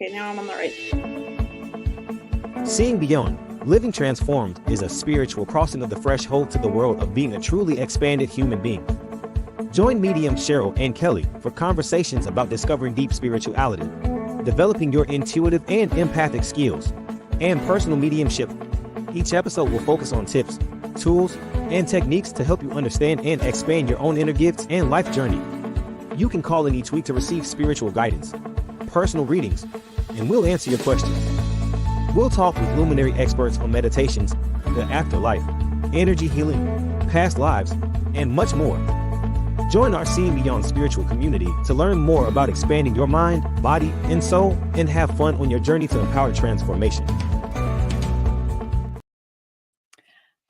Okay, now I'm on the right. Seeing beyond, living transformed is a spiritual crossing of the threshold to the world of being a truly expanded human being. Join medium Cheryl and Kelley for conversations about discovering deep spirituality, developing your intuitive and empathic skills, and personal mediumship. Each episode will focus on tips, tools, and techniques to help you understand and expand your own inner gifts and life journey. You can call in each week to receive spiritual guidance, personal readings, and we'll answer your questions. We'll talk with luminary experts on meditations, the afterlife, energy healing, past lives, and much more. Join our Seeing Beyond spiritual community to learn more about expanding your mind, body, and soul, and have fun on your journey to empowered transformation.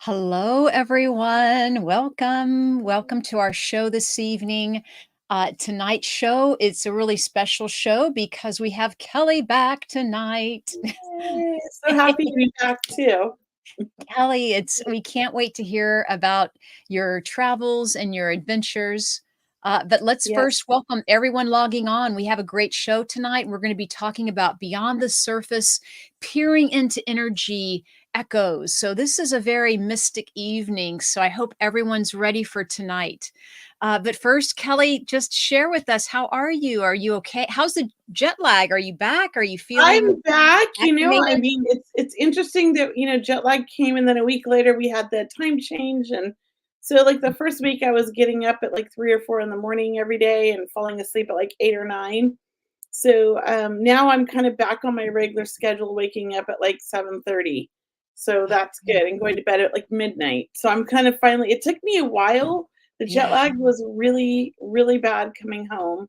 Hello, everyone. Welcome to our show this evening. Tonight's show, it's a really special show because we have Kelley back tonight. Yay, so happy to be back too. Kelley, we can't wait to hear about your travels and your adventures. But let's first welcome everyone logging on. We have a great show tonight. We're going to be talking about Beyond the Surface, peering into energy echoes. So this is a very mystic evening. So I hope everyone's ready for tonight. But first, Kelley, just share with us, how are you? Are you okay? How's the jet lag? Are you back? Are you feeling I'm back. activated? I mean, it's interesting that, jet lag came and then a week later we had the time change. And so like the first week I was getting up at like 3 or 4 in the morning every day and falling asleep at like 8 or 9. So now I'm kind of back on my regular schedule, waking up at like 7:30. So that's good. And going to bed at like midnight. So I'm kind of finally, it took me a while. The jet lag was really, really bad coming home.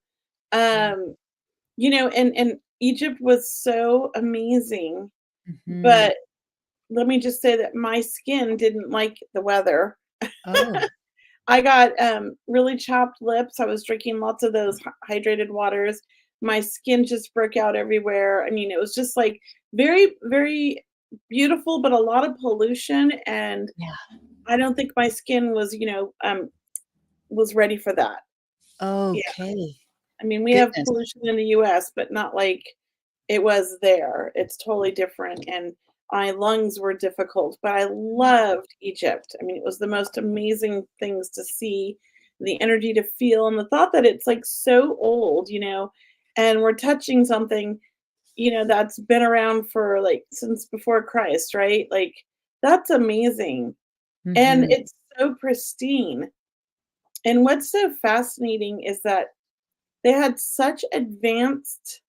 And Egypt was so amazing. But let me just say that my skin didn't like the weather. Oh, I got really chapped lips. I was drinking lots of those hydrated waters. My skin just broke out everywhere. I mean, it was just like very, very beautiful, but a lot of pollution. And I don't think my skin was ready for that. Yeah. okay. I mean, we have Goodness. pollution in the US, but not like it was there. It's totally different. And my lungs were difficult, but I loved Egypt. I mean, it was the most amazing things to see, the energy to feel, and the thought that it's like so old, and we're touching something, that's been around for like since before Christ, right? Like that's amazing. And it's so pristine. And what's so fascinating is that they had such advanced,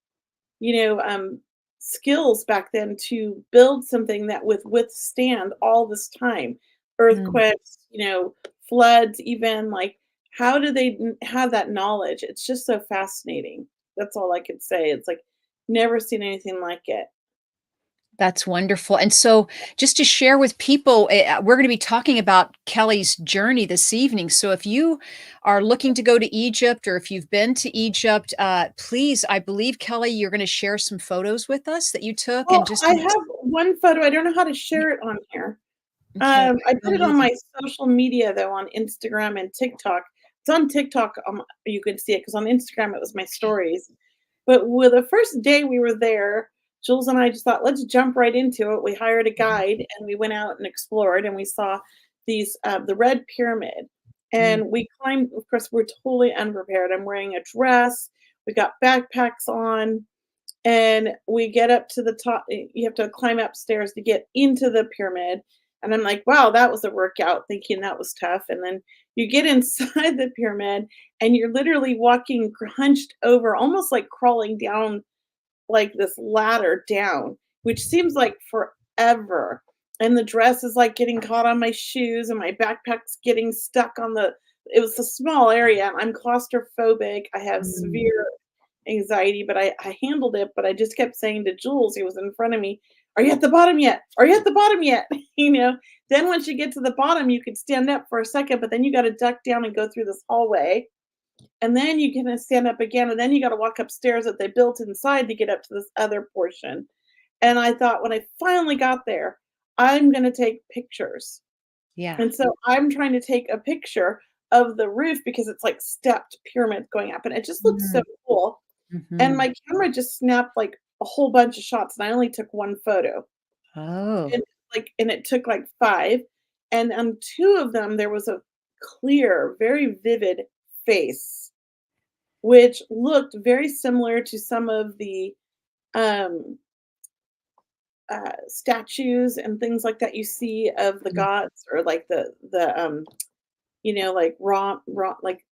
skills back then to build something that would withstand all this time, earthquakes, floods, even like, how do they have that knowledge? It's just so fascinating. That's all I could say. It's like, never seen anything like it. That's wonderful. And so just to share with people, we're going to be talking about Kelley's journey this evening. So if you are looking to go to Egypt or if you've been to Egypt, please, I believe, Kelley, you're going to share some photos with us that you took. Well, And just I have one photo. I don't know how to share it on here. okay. I put it on my social media though, on Instagram and TikTok. It's on TikTok. You can see it because on Instagram it was my stories. But with the first day we were there, Jules and I just thought, let's jump right into it. We hired a guide and we went out and explored, and we saw these the Red Pyramid. And we climbed. Of course, we're totally unprepared. I'm wearing a dress. We got backpacks on, and we get up to the top. You have to climb upstairs to get into the pyramid. And I'm like, wow, that was a workout, thinking that was tough. And then you get inside the pyramid and you're literally walking hunched over, almost like crawling down like this ladder down, which seems like forever. And the dress is like getting caught on my shoes and my backpack's getting stuck on it was a small area. And I'm claustrophobic. I have severe anxiety, but I handled it. But I just kept saying to Jules, he was in front of me, are you at the bottom yet? Are you at the bottom yet? Then once you get to the bottom, you could stand up for a second, but then you got to duck down and go through this hallway. And then you can stand up again. And then you got to walk upstairs that they built inside to get up to this other portion. And I thought, when I finally got there, I'm going to take pictures. Yeah. And so I'm trying to take a picture of the roof because it's like stepped pyramids going up. And it just looks so cool. And my camera just snapped like a whole bunch of shots, and I only took one photo. Oh. And, and it took, like, 5, and on 2 of them, there was a clear, very vivid face, which looked very similar to some of the, um, statues and things like that you see of the Mm. gods or, like, like, like,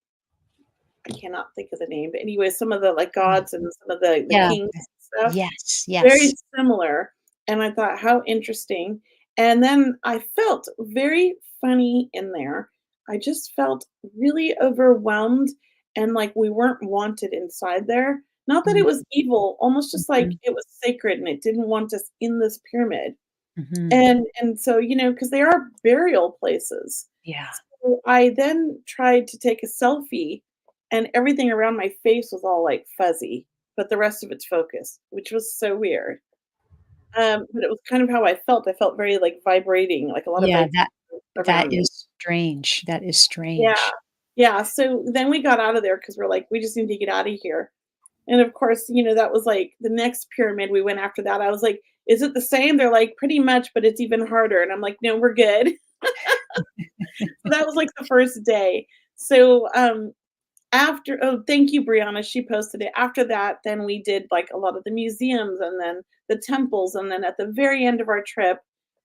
I cannot think of the name, but anyway, some of the, like, Mm. gods and some of the Yeah. kings and stuff. Yes, Very yes. similar, and I thought, "How interesting," and then I felt very funny in there. I just felt really overwhelmed and like we weren't wanted inside there. Not that it Mm, was evil, almost just like mhm, it was sacred and it didn't want us in this pyramid. mhm. And so, because they are burial places. Yeah. So I then tried to take a selfie, and everything around my face was all, like, fuzzy, but the rest of it's focused, which was so weird. But it was kind of how I felt. I felt very, like, vibrating, like, a lot of Yeah, vibration that around me. is strange. That is Yeah. strange. Yeah, so then we got out of there because 'cause we're like, "We just need to get out of here." And, of course, that was, like, the next pyramid we went after that. I was like, "Is it the same?" They're like, "Pretty much, but it's even harder." And I'm like, "No, we're good." So that was, like, the first day. So, after oh, thank you, Brianna, she posted it. After that, then we did, like, a lot of the museums and then the temples, and then at the very end of our trip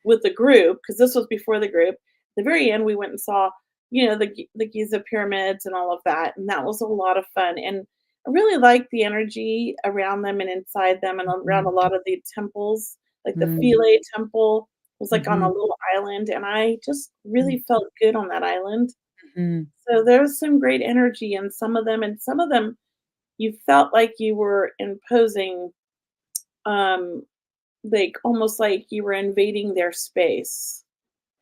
with the group, because this was before the group, the very end, we went and saw, the Giza pyramids and all of that, and that was a lot of fun, and I really liked the energy around them and inside them and around a Mhm, lot of the temples, like the mm, Philae temple was, like, on a mhm, little island, and I just mm, really felt good on that island. mhm, So there's some great energy in some of them, and some of them you felt like you were imposing, um, like almost like you were invading their space.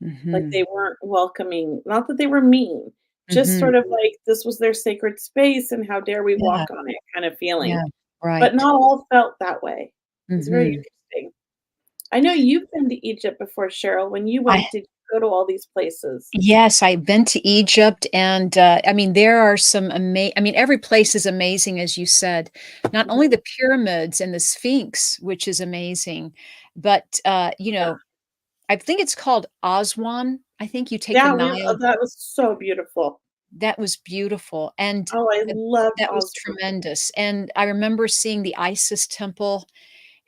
Like mhm, they weren't welcoming, not that they were mean, just mhm. sort of like this was their sacred space and how dare we Yeah, walk on it kind of feeling. yeah, But right. not all felt that way. It's very Mhm. interesting. I know you've been to Egypt before, Cheryl. When you I went, did you go to all these places? Yes, I've been to Egypt, and, I mean, there are some I mean, every place is amazing, as you said. Not only Mhm. the pyramids and the Sphinx, which is amazing, but, Yeah. I think it's called Aswan. I think you take the Yeah, Nile. that was so beautiful. That was beautiful, and Oh, I uh, loved that was Oslo. tremendous, and I remember seeing the Isis temple,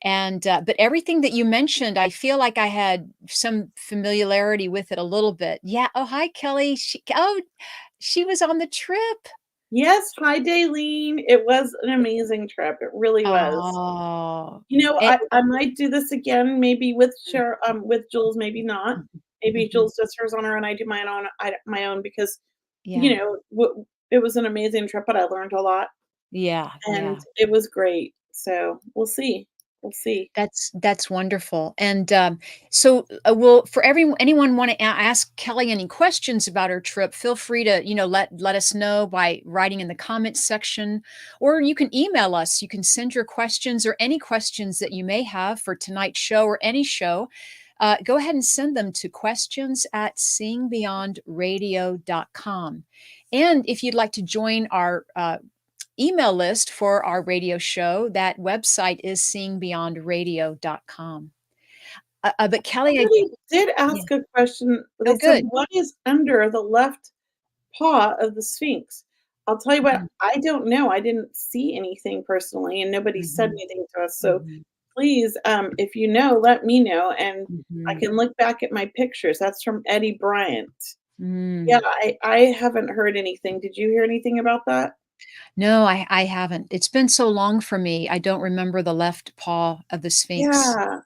and, but everything that you mentioned, I feel like I had some familiarity with it a little bit. Yeah. Oh, hi, Kelly. She was on the trip. Yes, hi, Daleen. It was an amazing trip, it really was. Oh. I might do this again, maybe with Jules, maybe not. Mhm, Maybe mhm. Jules does hers on her and I do my own because, Yeah. it was an amazing trip, but I learned a lot, Yeah, and yeah. it was great. So, we'll see. We'll see. That's wonderful, and, so, will for anyone wanna ask Kelly any questions about her trip, feel free to, let us know by writing in the comments section, or you can email us. You can send your questions or any questions that you may have for tonight's show or any show. Go ahead and send them to questions@seeingbeyondradio.com. And if you'd like to join our, email list for our radio show. That website is seeingbeyondradio.com. But Kelly, I Somebody did yeah. ask a question. Oh, They said, good. "What is under the left paw of the Sphinx?" I'll tell you what, Mhm, I don't know. I didn't see anything personally, and nobody said mhm, anything to us. So mhm, please, if you know, let me know, and I mhm, can look back at my pictures. That's from Eddie Bryant. Yeah, mm. I haven't heard anything. Did you hear anything about that? No, I haven't. It's been so long for me, I don't remember the left paw of the Sphinx. Yeah,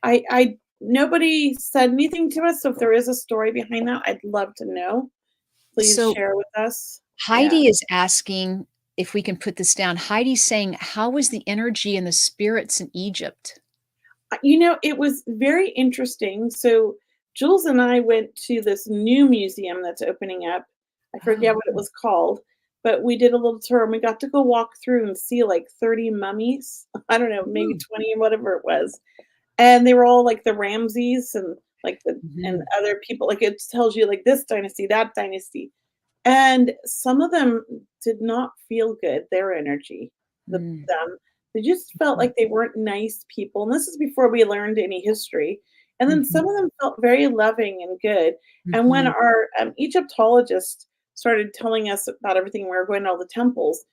I nobody said anything to us. So if there is a story behind that, I'd love to know. Please So share with us. Yeah. Heidi is asking if we can put this down. Heidi's saying, "How was the energy and the spirits in Egypt?" It was very interesting. So Jules and I went to this new museum that's opening up. I forget Oh, what it was called, but we did a little tour and we got to go walk through and see like 30 mummies. I don't know, maybe mm, 20 or whatever it was. And they were all like the Ramses and and mhm, other people. Like it tells you like this dynasty, that dynasty. And some of them did not feel good, their energy, mm, them. They just felt Mhm. like they weren't nice people, and this is before we learned any history. And then Mhm. some of them felt very loving and good. And when Mhm. our Egyptologist started telling us about everything, we were going to all the temples,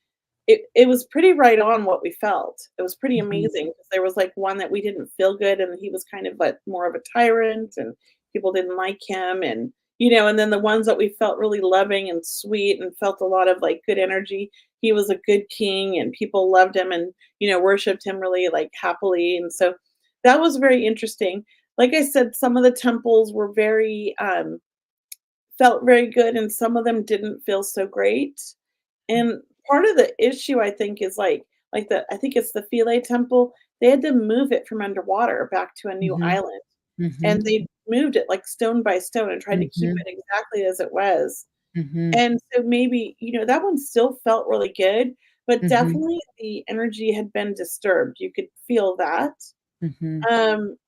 it was pretty right on what we felt. It was pretty Mhm. amazing because there was, like, one that we didn't feel good, and he was kind of, like, more of a tyrant, and people didn't like him, and, and then the ones that we felt really loving and sweet and felt a lot of, like, good energy, he was a good king, and people loved him and, worshiped him really, like, happily, and so that was very interesting. Like I said, some of the temples were very, felt very good, and some of them didn't feel so great. And part of the issue, I think, is like I think it's the Philae temple. They had to move it from underwater back to a new Mhm. island, and Mhm. they moved it like stone by stone and tried to keep Mhm. it exactly as it was. Mhm. And so maybe, that one still felt really good, but Mhm. definitely the energy had been disturbed. You could feel that. Mhm. Um,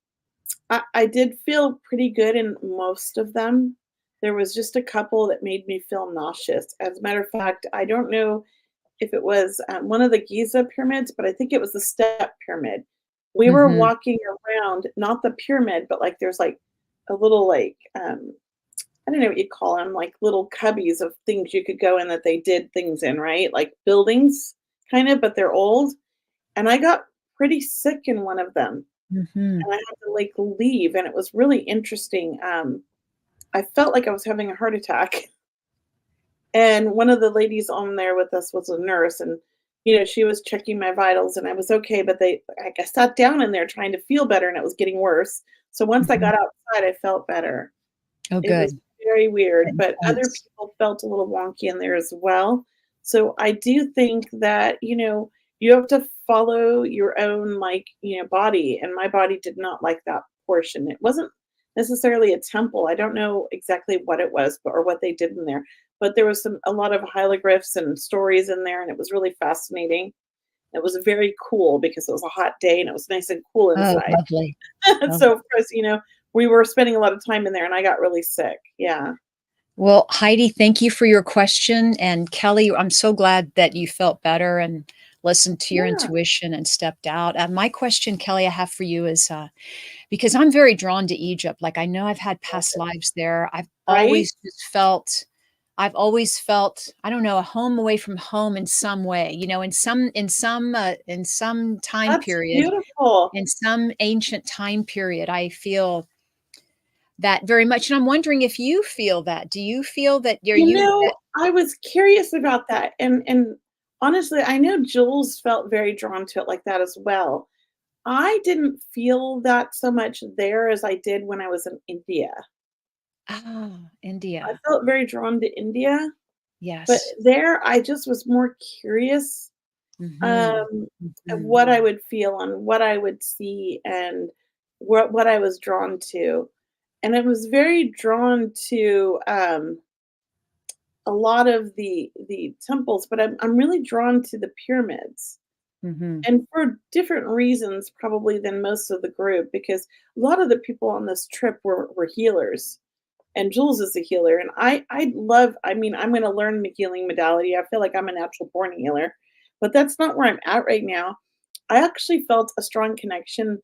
I did feel pretty good in most of them. There was just a couple that made me feel nauseous. As a matter of fact, I don't know if it was, one of the Giza pyramids, but I think it was the Step Pyramid. We were Mhm. walking around, not the pyramid, but, like, there's, like, a little, like, I don't know what you call them, like, little cubbies of things you could go in that they did things in, right? Like buildings, kind of, but they're old, and I got pretty sick in one of them, Mhm. and I had to, like, leave, and it was really interesting. I felt like I was having a heart attack. And one of the ladies on there with us was a nurse, and, she was checking my vitals, and I was okay, but I sat down in there trying to feel better, and it was getting worse. So once I Mhm. got outside, I felt better. Oh, It was good. very weird, but other Intense. people felt a little wonky in there as well. So I do think that, you have to follow your own, like, body, and my body did not like that portion. It wasn't necessarily a temple. I don't know exactly what it was, or what they did in there, but there was a lot of hieroglyphs and stories in there, and it was really fascinating. It was very cool because it was a hot day and it was nice and cool Oh, inside. lovely. So, Lovely. of course, we were spending a lot of time in there, and I got really sick. Yeah. Well, Heidi, thank you for your question, and Kelly, I'm so glad that you felt better and listened to your Yeah, intuition and stepped out. My question, Kelly, I have for you is, because I'm very drawn to Egypt, like, I know I've had past lives there. right? I've always felt, I don't know, a home away from home in some way, in some time That's period, beautiful. in some ancient time period, I feel that very much, and I'm wondering if you feel that. Do you feel that that I was curious about that, and honestly, I know Jules felt very drawn to it like that as well. I didn't feel that so much there as I did when I was in India. I India. felt very drawn to India, but Yes. there I just was more curious, Mhm. um, of Mhm. what I would feel and what I would see and what I was drawn to. And I was very drawn to, a lot of the temples, but I'm really drawn to the pyramids, Mhm. and for different reasons probably than most of the group, because a lot of the people on this trip were healers, and Jules is a healer, and I love, I mean, I'm gonna learn the healing modality. I feel like I'm a natural born healer, but that's not where I'm at right now. I actually felt a strong connection,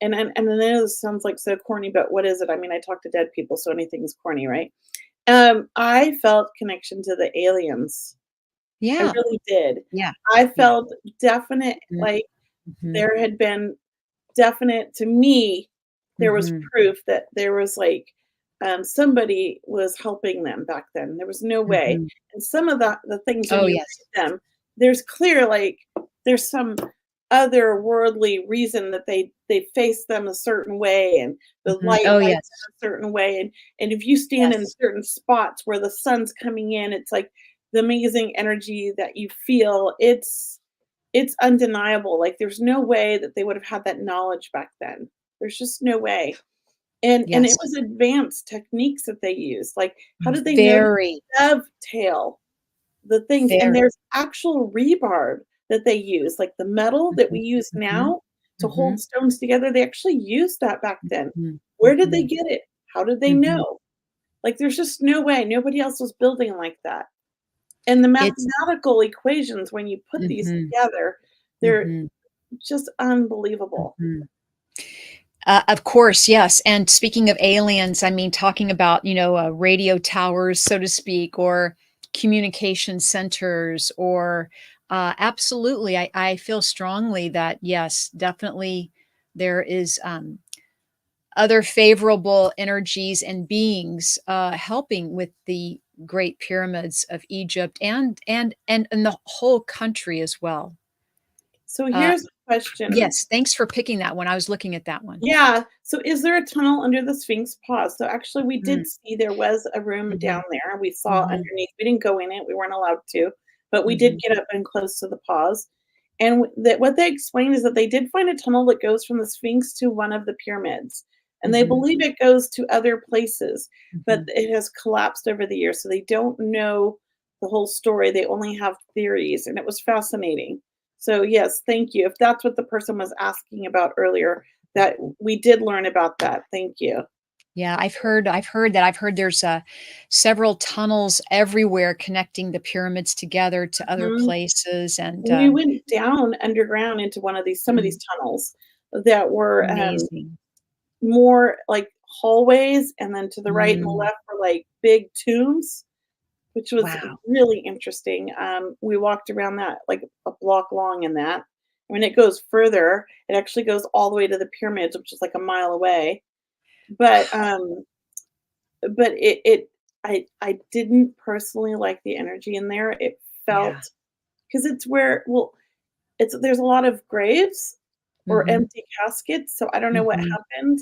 and I know this sounds like so corny, but what is it? I mean, I talk to dead people, so anything's corny, right? I felt connection to the aliens. I Yeah. really did. Yeah. I Yeah. felt definite, Mhm. like, Mhm. there had been definite, to me, there was Mhm. proof that there was, like, somebody was helping them back then. There was no way. Mhm. And some of the things when Oh, you yes. read them, there's clear, like, there's some otherworldly reason that they face them a certain way, and the Mhm. light Oh, lights yes. in a certain way, and if you stand in Yes. certain spots where the sun's coming in, it's like the amazing energy that you feel. It's undeniable. Like, there's no way that they would have had that knowledge back then. There's just no way. And it Yes. was advanced techniques that they used. Like, how did they know to Very, dovetail the things? And very. there's actual rebarb that they use, like the metal that we Mhm. use Mhm. now to hold Mhm. stones together. They actually used that back then. Mhm. Where did they Mhm. get it? How did they Mhm. know? Like, there's just no way. Nobody else was building like that. And the It's mathematical equations, when you put these Mhm. together, they're Mhm. just unbelievable. Mhm. Of course, yes. And speaking of aliens, I mean, talking about, radio towers, so to speak, or communication centers, or absolutely, I feel strongly that, yes, definitely there is other favorable energies and beings helping with the Great Pyramids of Egypt and the whole country as well. So Uh, here's the question. yes, thanks for picking that one. I was looking at that one. Yeah. So is there a tunnel under the Sphinx Paws? So actually we Mm, did see there was a room down mhm, there. We saw mhm, underneath. We didn't go in it. We weren't allowed to, but we did mhm, get up and close to the paws. And that what they explained is that they did find a tunnel that goes from the Sphinx to one of the pyramids. And they mhm, believe it goes to other places, but mhm. it has collapsed over the years. So they don't know the whole story. They only have theories. And it was fascinating. So yes, thank you. If that's what the person was asking about earlier, that we did learn about that. Thank you. Yeah, I've heard that. I've heard there's, several tunnels everywhere connecting the pyramids together to other Mhm. places, and, We went down underground into one of these some of these mm, tunnels that were, amazing. more like hallways, and then to the right and the Mm, left were, like, big tombs, which was wow. really interesting. We walked around that, like, a block long in that. When it goes further, it actually goes all the way to the pyramids, which is, like, a mile away. But, I didn't personally like the energy in there. It Yeah. felt, because it's where, well, it's there's a lot of graves or Mhm, empty caskets, so I don't know what mhm. happened,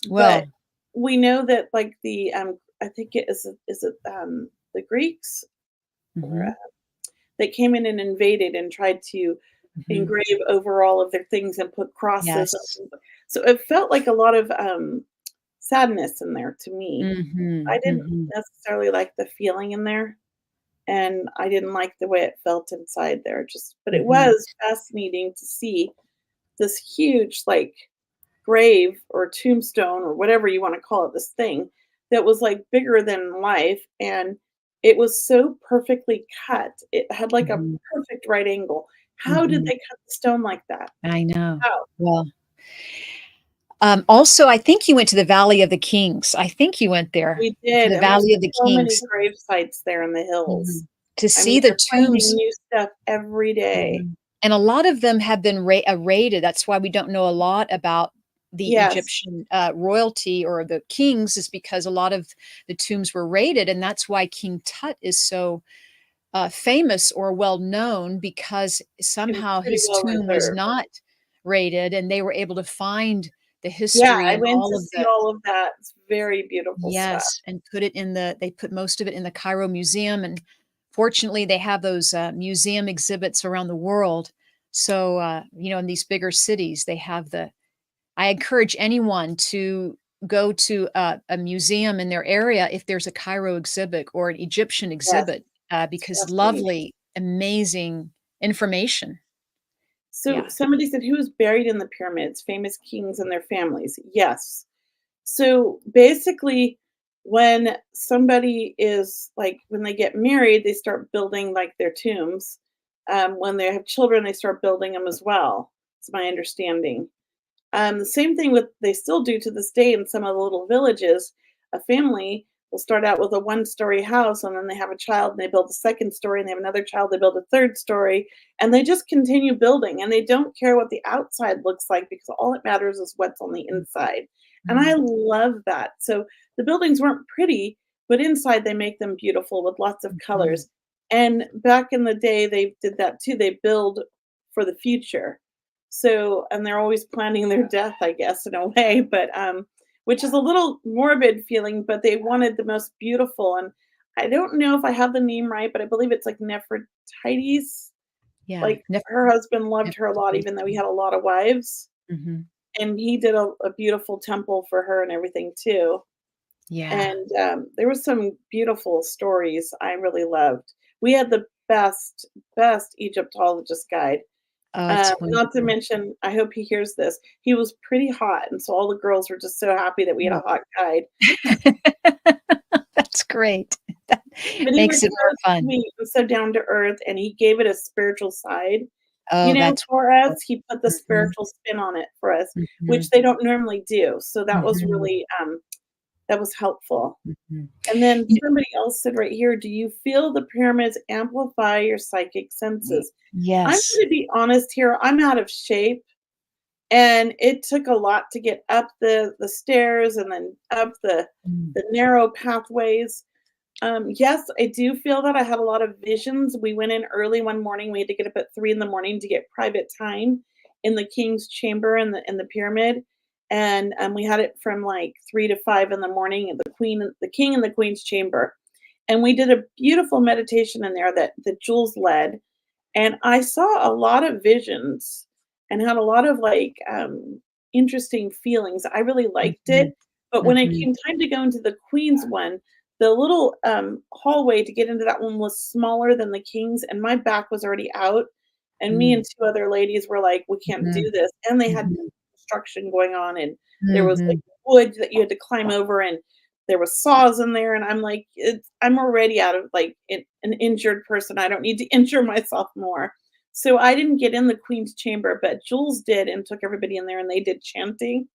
but Well, we know that, like, I think the Greeks, or, mhm, they came in and invaded and tried to mhm. engrave over all of their things and put crosses Yes. up, so it felt like a lot of, sadness in there to me. I Mhm, didn't mhm, necessarily like the feeling in there, and I didn't like the way it felt inside there, just but it mhm, was fascinating to see this huge, like, grave or tombstone or whatever you wanna call it, this thing that was, like, bigger than life, and it was so perfectly cut. It had, like, a mhm, perfect right angle. How did mhm. they cut the stone like that? I know. How? Well, also, I think you went to the Valley of the Kings. I think you went there, We to did, the and there's Valley of the so many Kings. grave sites there in the hills. Mhm. To I mean, see the they're finding tombs. new stuff every day. Mhm. And a lot of them have been raided. That's why we don't know a lot about the Yes, Egyptian, royalty or the kings, is because a lot of the tombs were raided, and that's why King Tut is so, famous or well known, because it was somehow pretty his well tomb was reserved. not raided, and they were able to find the Yeah, history I and went all to of see the. all of that. It's very beautiful stuff. Yes, and put it in they put most of it in the Cairo Museum, and fortunately, they have those, museum exhibits around the world. So, in these bigger cities, they have the I encourage anyone to go to a museum in their area if there's a Cairo exhibit or an Egyptian Yes, exhibit, it's because fascinating. lovely, amazing information. So Yeah. somebody said, "Who was buried in the pyramids? Famous kings and their families." Yes. So basically, when somebody is like, when they get married, they start building like their tombs. When they have children, they start building them as well. It's my understanding. The same thing with they still do to this day in some of the little villages. A family will start out with a one-story house, and then they have a child, and they build a second story, and they have another child, they build a third story, and they just continue building, and they don't care what the outside looks like because all that matters is what's on the inside. And I Mhm, love that. So the buildings weren't pretty, but inside they make them beautiful with lots of mhm, colors. And back in the day, they did that too. They build for the future. So, and they're always planning their death, I guess, in a way, but which is a little morbid feeling, but they wanted the most beautiful. And I don't know if I have the name right, but I believe it's like Nefertiti's. yeah, Like her husband loved her a lot, Nefertiti. even though he had a lot of wives. Mhm. And he did a beautiful temple for her and everything too. Yeah. And there was some beautiful stories I really loved. We had the best Egyptologist guide. Oh, it's Not to wonderful. mention, I hope he hears this, he was pretty hot, and so all the girls were just so happy that we had a Oh. hot guide. That's great. That But he was makes it more so fun. sweet and so down to earth, and he gave it a spiritual side, Oh, that's For us. wonderful. He put the Mhm, spiritual spin on it for us, which mhm, they don't normally do. So that was mhm, really, that was helpful. mhm. And then You somebody else said right here, "Do you feel the pyramids amplify your psychic y senses?" I'm yes. gonna be honest here, I'm out of shape, and it took a lot to get up the stairs and then up Mm, the narrow pathways. Yes, I do feel that I had a lot of visions. We went in early one morning. We had to get up at 3 in the morning to get private time in the king's chamber in the pyramid. And we had it from like 3 to 5 in the morning at the king and the queen's chamber. And we did a beautiful meditation in there that Jules led. And I saw a lot of visions and had a lot of like interesting feelings. I really liked mhm, it. But when it mhm, came time to go into the queen's one, the little, hallway to get into that one was smaller than the king's, and my back was already out, and me and mm, 2 other ladies were like, "We can't mhm, do this," and they had mhm, construction going on, and there was, like, mhm. wood that you had to climb over, and there was saws in there, and I'm like, I'm already out of, like, an injured person, I don't need to injure myself more. So I didn't get in the queen's chamber, but Jules did and took everybody in there, and they did chanting.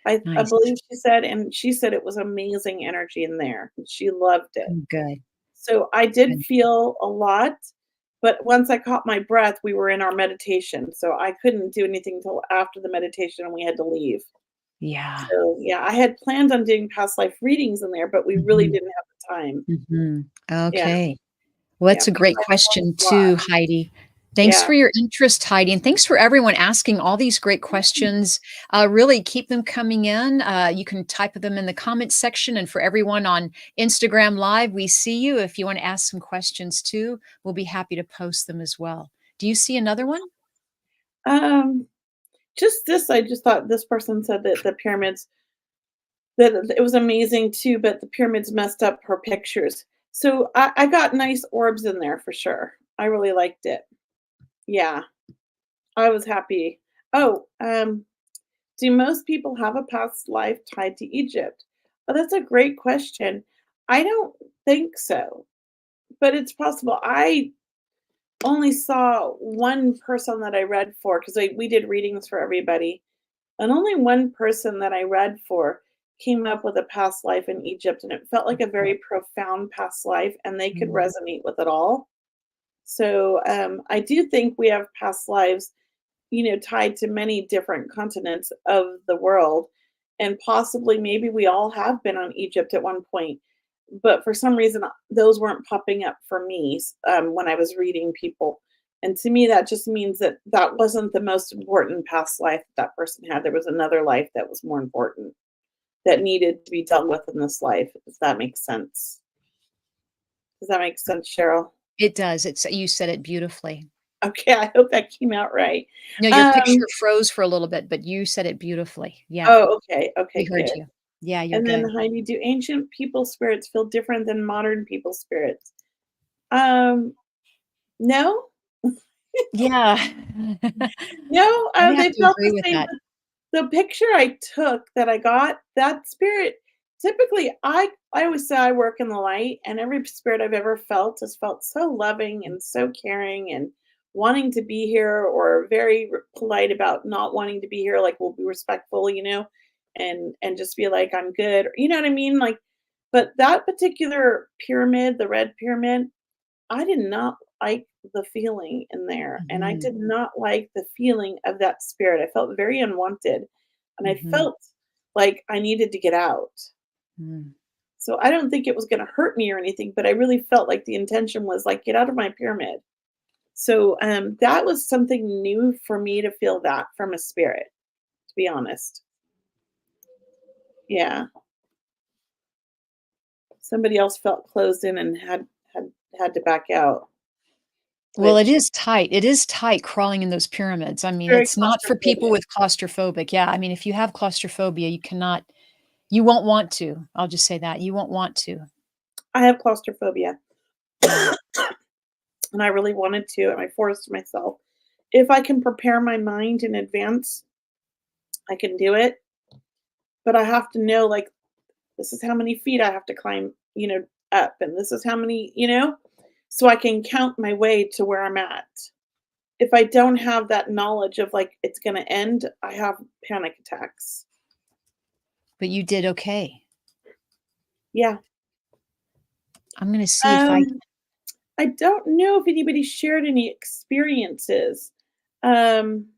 I Nice. believe she said, and she said it was amazing energy in there, and she loved it. Mm, good, So I did good. feel a lot, but once I caught my breath, we were in our meditation, so I couldn't do anything till after the meditation and we had to leave. Yeah. So, yeah, I had planned on doing past life readings in there, but we really Mhm, didn't have the time. mhm. Yeah, Okay. Well, yeah, that's a because great I have learned question a lot. too, Heidi. Thanks Yeah. for your interest, Heidi, and thanks for everyone asking all these great questions. Really keep them coming in. You can type them in the comments section, and for everyone on Instagram Live, we see you. If you want to ask some questions too, we'll be happy to post them as well. Do you see another one? Um, just this, I just thought this person said that the pyramids that it was amazing too, but the pyramids messed up her pictures. So I got nice orbs in there for sure. I really liked it. Yeah, I was happy. Oh, do most people have a past life tied to Egypt? Oh, that's a great question. I don't think so, but it's possible. I only saw one person that I read for because we did readings for everybody, and only one person that I read for came up with a past life in Egypt, and it felt like a very profound past life, and they could Mhm. resonate with it all. So I do think we have past lives, tied to many different continents of the world. And possibly, maybe we all have been on Egypt at one point. But for some reason, those weren't popping up for me when I was reading people. And to me, that just means that that wasn't the most important past life that person had. There was another life that was more important that needed to be dealt with in this life, if that makes sense. Does that make sense, Cheryl? It does. It's you said it beautifully. Okay, I hope that came out right. No, your picture Um, froze for a little bit, but you said it beautifully. Yeah, oh, okay, we okay, heard good. you. Yeah, you're And then good. Heidi, do ancient people spirits feel different than modern people spirits? Um, no, Yeah. no, I have they to felt agree the with same. that. The picture I took that I got, that spirit, typically, I always say I work in the light, and every spirit I've ever felt has felt so loving and so caring and wanting to be here, or very polite about not wanting to be here. Like, we'll be respectful, and just be like, I'm good. You know what I mean? Like, but that particular pyramid, the red pyramid, I did not like the feeling in there, and I Mhm, did not like the feeling of that spirit. I felt very unwanted, and I mhm, felt like I needed to get out. mm. So I don't think it was gonna hurt me or anything, but I really felt like the intention was like, "Get out of my pyramid." So, that was something new for me to feel that from a spirit, to be honest. Yeah. Somebody else felt closed in and had to back out, Well, it which is tight. It is tight crawling in those pyramids. I mean, very it's not for people claustrophobic. with claustrophobic. Yeah, I mean, if you have claustrophobia, you won't want to. I'll just say that. You won't want to. I have claustrophobia. Yeah. And I really wanted to, and I forced myself. If I can prepare my mind in advance, I can do it, but I have to know, like, this is how many feet I have to climb, up, and this is how many, so I can count my way to where I'm at, if I don't have that knowledge of, like, it's gonna end, I have panic attacks. But you did okay. Yeah. I'm gonna see if I Um, I don't know if anybody shared any experiences. Um,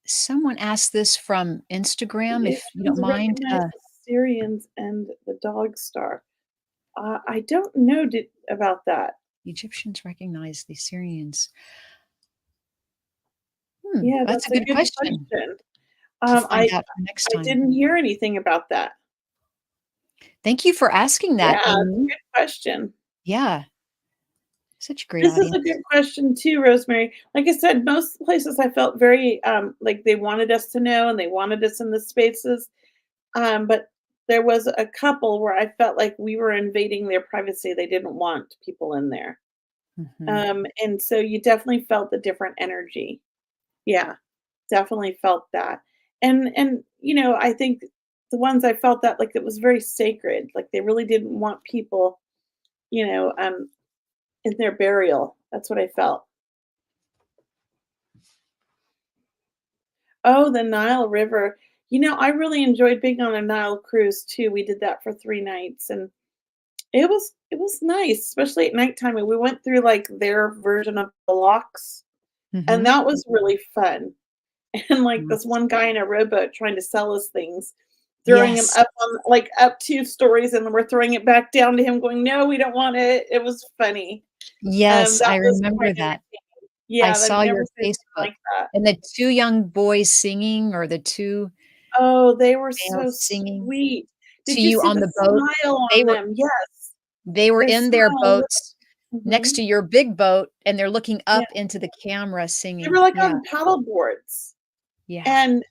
someone asked this from Instagram, the if you don't Egyptians mind. recognized the Syrians and the dog star. I don't know about that. Egyptians recognize the Syrians. Yeah, That's a that's a good good question question. to Um, find I out for next I time. didn't hear anything about that. Thank you for asking Yeah, that, it's a Amy. good question. Yeah, such a great This is a audience. good question too, Rosemary. Like I said, most places I felt very like they wanted us to know and they wanted us in the spaces. But there was a couple where I felt like we were invading their privacy. They didn't want people in there. Mhm. And so you definitely felt the different energy. Yeah, definitely felt that. And I think the ones I felt that like it was very sacred. Like they really didn't want people, you know, um in their burial. That's what I felt. Oh, the Nile River. I really enjoyed being on a Nile cruise too. We did that for 3 nights, and it was nice, especially at nighttime, and we went through, like, their version of the locks, and Mhm. that was really fun. And, like, this Yes. one guy in a rowboat trying to sell us things, throwing him Yes. up on like, up 2 stories, and then we're throwing it back down to him going, "No, we don't want it." It was funny. Yes, That I was quite remember that. entertaining. I Yeah, I've saw never your seen anything Facebook, like that. and the 2 young boys singing, or the 2 Oh, they were so males singing sweet. to Did you you see on the the boat. smile They on were them? Yes. they were Their in their smile lit boats next mhm, to your big boat, and they're looking yeah. up into the camera They were, singing. like, Yeah, on paddle boards, yeah. and,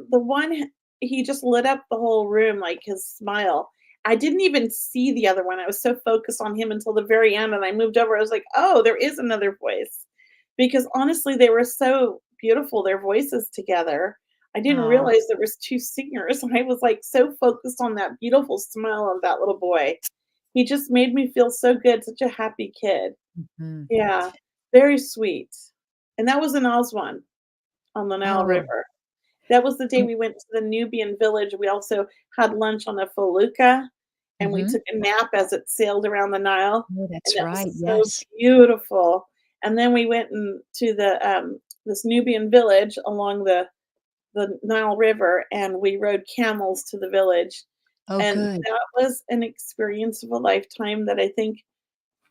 the one he just lit up the whole room, like, his smile. I didn't even see the other one, I was so focused on him until the very end, and I moved over, I was like, "Oh, there is another voice." Because, honestly, they were so beautiful, their voices together. I didn't Oh, realize there was 2 singers, I was, like, so focused on that beautiful smile of that little boy. He just made me feel so good, such a happy kid. mhm. Yeah, very sweet. And that was in Aswan on the Nile Oh, River. That was the day um, we went to the Nubian village. We also had lunch on a felucca, and we mhm. took a nap as it sailed around the Nile, Oh, and that's that right, was so yes. beautiful. And then we went to this Nubian village along the Nile River, and we rode camels to the village, Oh, and good. that was an experience of a lifetime that I think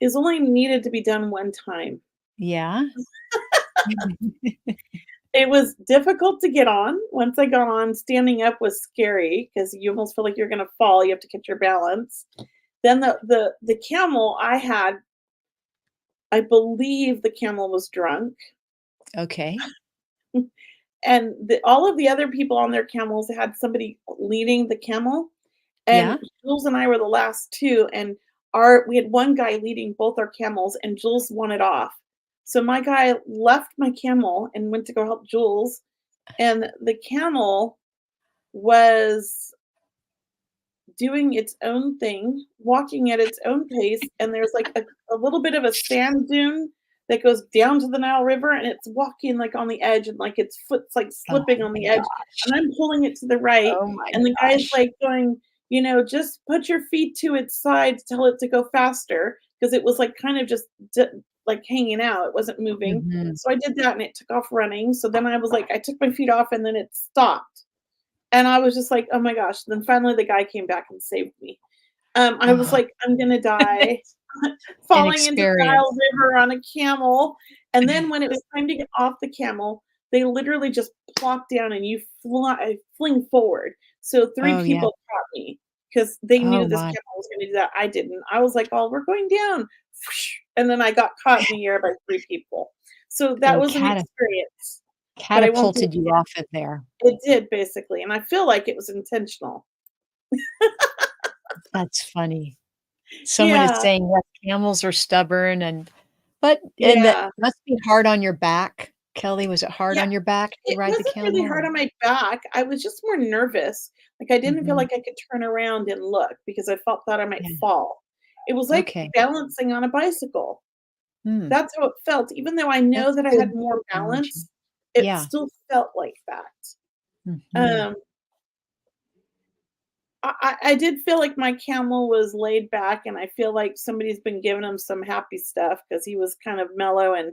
is only needed to be done one time. Yeah? It was difficult to get on. Once I got on, standing up was scary because you almost feel like you're gonna fall, you have to catch your balance. Then the camel I had, I believe the camel was drunk, Okay. and all of the other people on their camels had somebody leading the camel, and Yeah? Jules and I were the last 2, and our we had one guy leading both our camels, and Jules wanted off. So my guy left my camel and went to go help Jules, and the camel was doing its own thing, walking at its own pace, and there's, like, a little bit of a sand dune that goes down to the Nile River, and it's walking, like, on the edge, and, like, its foot's, like, Oh slipping on my the edge, gosh. and I'm pulling it to the right, Oh my and the guy's, gosh. like, going, "Just put your feet to its sides, tell it to go faster," because it was, like, kind of just like, hanging out, it wasn't moving. Mhm. So I did that, and it took off running, so then I was like I took my feet off, and then it stopped. And I was just like, "Oh my gosh." Then finally the guy came back and saved me. I was Oh, like, "I'm gonna die." an Falling into the Nile experience. River on a camel, and then when it was time to get off the camel, they literally just plop down and you fling forward. So 3 Oh, yeah. people caught me because they Oh knew this my. camel was gonna do that. I didn't. I was like, "Oh, we're going down." And then I got caught in the air by 3 people. So that It was an experience, but I won't do it catapulted you again. off of there. It did basically, and I feel like it was intentional. That's funny. Someone is Yeah, saying that camels are stubborn, and that yeah, must be hard on your back. Kelly, was it hard yeah. on your back to It ride the wasn't really camel, hard or on my back, I was just more nervous, like, I didn't feel Mhm. like I could turn around and look because I felt that I might Yeah. fall. It was like Okay. balancing on a bicycle. Mm, That's how it felt. Even though I know that's that I had good more analogy. balance, it Yeah. still felt like that. Mhm. Um, I did feel like my camel was laid back, and I feel like somebody's been giving him some happy stuff because he was kind of mellow, and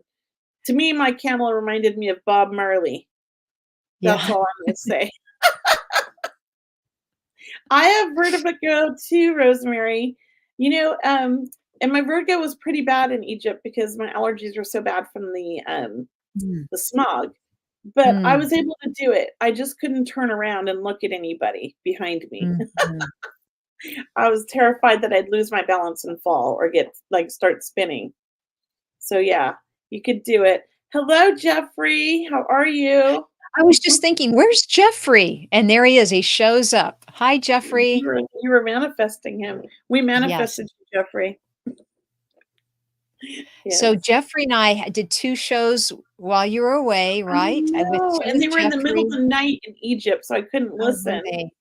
to me, my camel reminded me of Bob Marley. That's Yeah. all I'm gonna say. I have vertigo too, Rosemary. You know, and my vertigo was pretty bad in Egypt because my allergies were so bad from Mm, the smog. But I mm, was able to do it. I just couldn't turn around and look at anybody behind me. mhm. I was terrified that I'd lose my balance and fall or get like start spinning. So yeah, you could do it. Hello, Jeffrey. How are you? I was just thinking, "Where's Jeffrey?" And there he is, he shows up. Hi, You Jeffrey. were you were manifesting him. We Yes. manifested you, Jeffrey. So Yes. Jeffrey and I did 2 shows while you were away, I right? I with know, 2 and they with were in the middle of Jeffrey. the night in Egypt, so I couldn't Oh, were listen. they?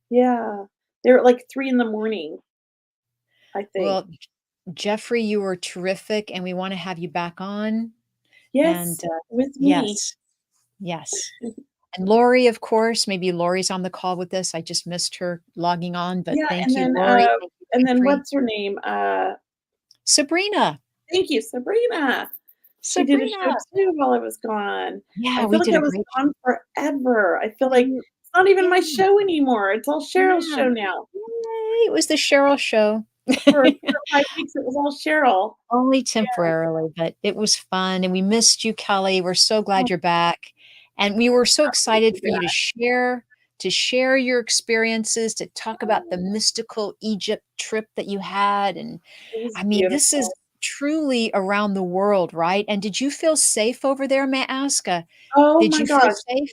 Yeah. They were at, like, 3 in the morning, I think. Well, Jeffrey, you were terrific, and we wanna have you back on, and, Yes, with me. yes, yes. And Lori, of course, maybe Lori's on the call with us. I just missed her logging on, but Yeah, thank you, Lori. Thank you, and then Jeffrey. what's her name? Sabrina. Thank you, Sabrina. She did a show Sabrina. too while I was gone. Yeah, I feel we like did I a was great gone forever. I feel like you it's not even yeah, my show anymore. It's all Cheryl's yeah. show now. Yay, it was the Cheryl show. For 5 weeks, it was all Cheryl. Only Yeah. temporarily, but it was fun, and we missed you, Kelly. We're so Oh, glad you're back, and we were so happy to excited be for you back. to share your experiences, to talk about the mystical Egypt trip that you had, and It was I mean, this is beautiful. truly around the world, right? And did you feel safe over there, may I ask? Oh Did my you feel gosh. safe?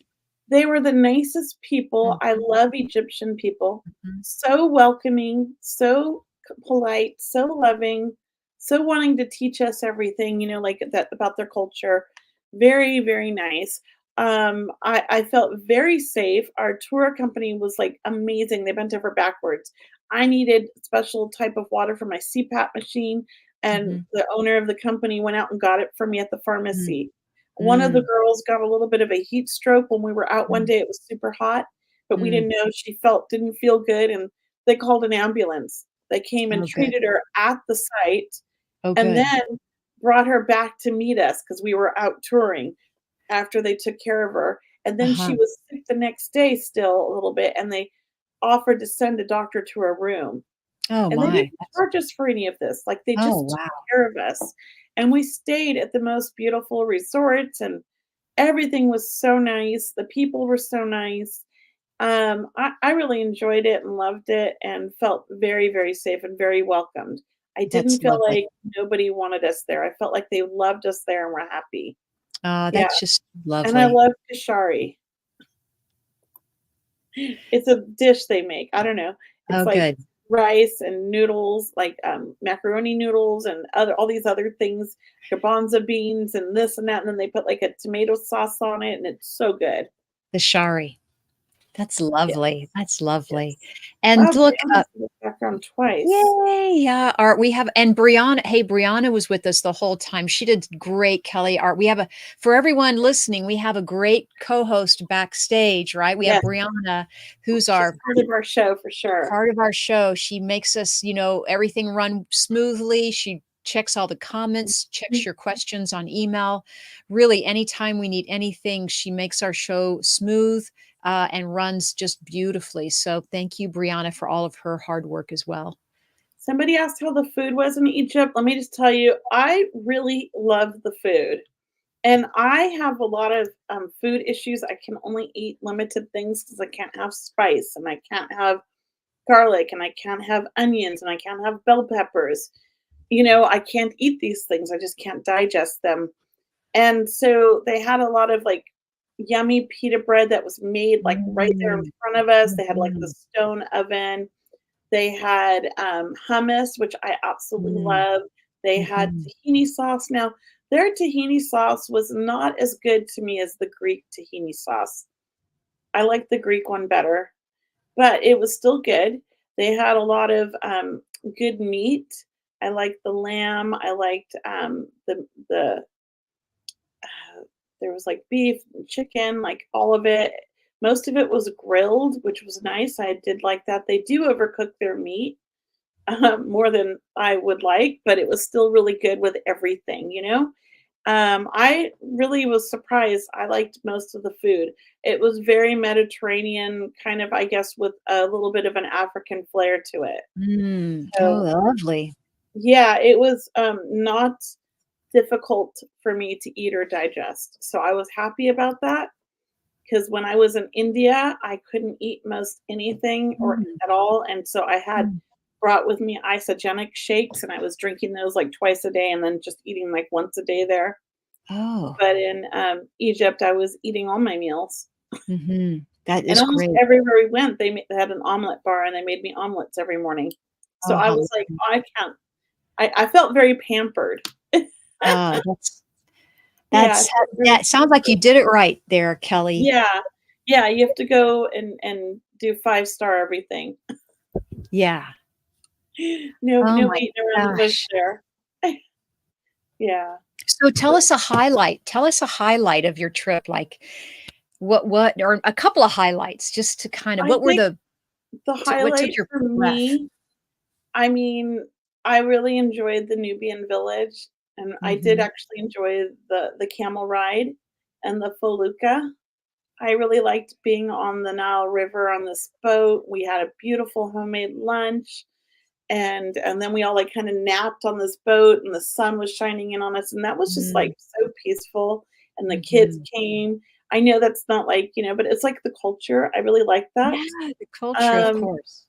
They were the nicest people. I Mhm, love Egyptian people. mhm, So welcoming, so polite, so loving, so wanting to teach us everything, like that about their culture. Very, very nice. I felt very safe. Our tour company was like amazing. They bent over backwards. I needed special type of water for my CPAP machine, and mhm, the owner of the company went out and got it for me at the mhm, pharmacy. One of the mm, girls got a little bit of a heat stroke when we were out one mm, day. It was super hot, but we mm. didn't know she didn't feel good, and they called an ambulance. They came and Oh, good. treated her at the site Oh, and good. then brought her back to meet us because we were out touring after they took care of her. And then Uh-huh. she was sick the next day still a little bit, and they offered to send a doctor to her room. Oh, And they didn't my. That's charge us for any of this, like, they oh, just took wow. care of us, and we stayed at the most beautiful resorts, and everything was so nice, the people were so nice. I really enjoyed it and loved it and felt very, very safe and very welcomed. I That's didn't feel lovely. like nobody wanted us there, I felt like they loved us there and were happy. Yeah, That's just and I lovely. love kashari. It's a dish they make, I don't know. It's Oh, like good. rice and noodles, like, macaroni noodles and other all these other things, garbanzo beans and this and that, and then they put, like, a tomato sauce on it, and it's so good. The shari. That's Yes, lovely. That's lovely. yes. And Wow, look, Brianna's in the background twice. yay, yeah, our we have and Brianna hey, Brianna was with us the whole time. She did great, Kelly. Our we have a for everyone listening, we have a great co-host backstage, right? We have Yes, Brianna, who's she's our part of our show for sure. part of our show. She makes us, everything run smoothly. She checks all the comments, checks Mhm. your questions on email. Really, anytime we need anything, she makes our show smooth and runs just beautifully. So thank you, Brianna, for all of her hard work as well. Somebody asked how the food was in Egypt. Let me just tell you, I really love the food. And I have a lot of food issues. I can only eat limited things because I can't have spice and I can't have garlic and I can't have onions and I can't have bell peppers. I can't eat these things. I just can't digest them. And so they had a lot of like yummy pita bread that was made like right there in Mm, front of us. They had like the mhm, stone oven. They had hummus, which I absolutely mm, love. They had mhm. tahini sauce. Now, their tahini sauce was not as good to me as the Greek tahini sauce. I like the Greek one better, but it was still good. They had a lot of good meat, I liked the lamb. I liked the there was like beef, and chicken, like all of it. Most of it was grilled, which was nice. I did like that. They do overcook their meat more than I would like, but it was still really good with everything, you know? I really was surprised. I liked most of the food. It was very Mediterranean, kind of, I guess, with a little bit of an African flair to it. Mm. Oh, So, lovely. yeah, it was not difficult for me to eat or digest. So I was happy about that because when I was in India, I couldn't eat most anything or Mm, at all. And so I had mm. brought with me isogenic shakes and I was drinking those like twice a day and then just eating like once a day there. Oh, But in Egypt, I was eating all my meals. That And is almost great. everywhere we went, they had an omelet bar and they made me omelets every morning. So Oh, I how was like, lovely. "Oh, I can't." I felt very pampered. Oh, Yeah, I that's felt very that sounds like you pampered. did it right there, Kelly. Yeah. Yeah, you have to go and do five-star everything. Yeah. Oh No my beating around the bush gosh. there. Yeah. So tell us a highlight. Tell us a highlight of your trip, like what or a couple of highlights just to kind of I what were think the the what took highlight your for breath? me, I mean, I really enjoyed the Nubian village, and I did Mhm. actually enjoy the camel ride and the felucca. I really liked being on the Nile River on this boat. We had a beautiful homemade lunch, and then we all, like, kinda napped on this boat, and the sun was shining in on us, and that was just, Mm, like, so peaceful, and the kids mhm. came. I know that's not, like, but it's, like, the culture. I really like that. Yeah, the culture, of Um course.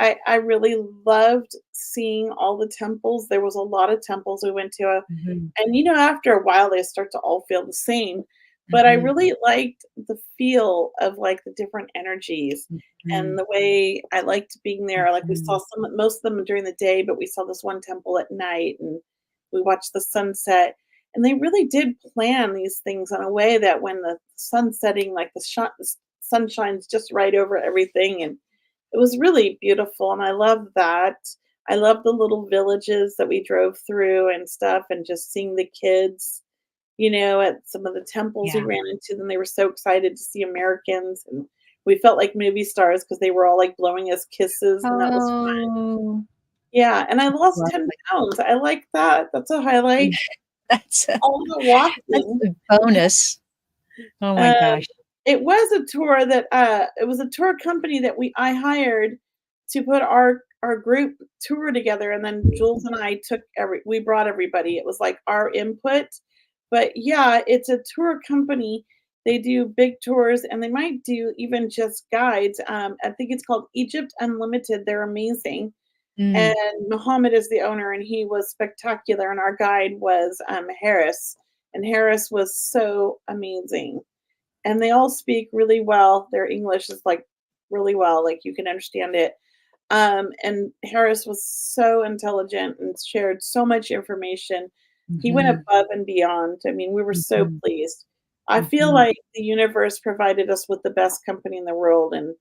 I really loved seeing all the temples. There was a lot of temples we went to, Mhm, and, after a while, they start to all feel the same, but I mhm, really liked the feel of, like, the different energies and mhm, the way I liked being there. Like, we saw mhm. most of them during the day, but we saw this one temple at night, and we watched the sunset, and they really did plan these things in a way that when the sun's setting, like, the sun shines just right over everything, and it was really beautiful, and I love that. I love the little villages that we drove through and stuff, and just seeing the kids, at some of the temples we Yeah. ran into them. They were so excited to see Americans, and we felt like movie stars because they were all, like, blowing us kisses, and that was fun. Oh, Yeah, and I lost 10 lovely. pounds. I like that. That's a highlight. That's a All the that's walking. a bonus. Oh my Um, gosh. it was a tour that, it was a tour company that I hired to put our group tour together, and then Jules and I we brought everybody. It was, like, our input. But, yeah, it's a tour company. They do big tours, and they might do even just guides. I think it's called Egypt Unlimited. They're amazing, and Mm, Mohammed is the owner, and he was spectacular, and our guide was, Harris, and Harris was so amazing. And they all speak really well. Their English is, like, really well, like, you can understand it. And Harris was so intelligent and shared so much information. He went mhm, above and beyond. I mean, we were so mhm, pleased. I feel mhm. like the universe provided us with the best company in the world, and,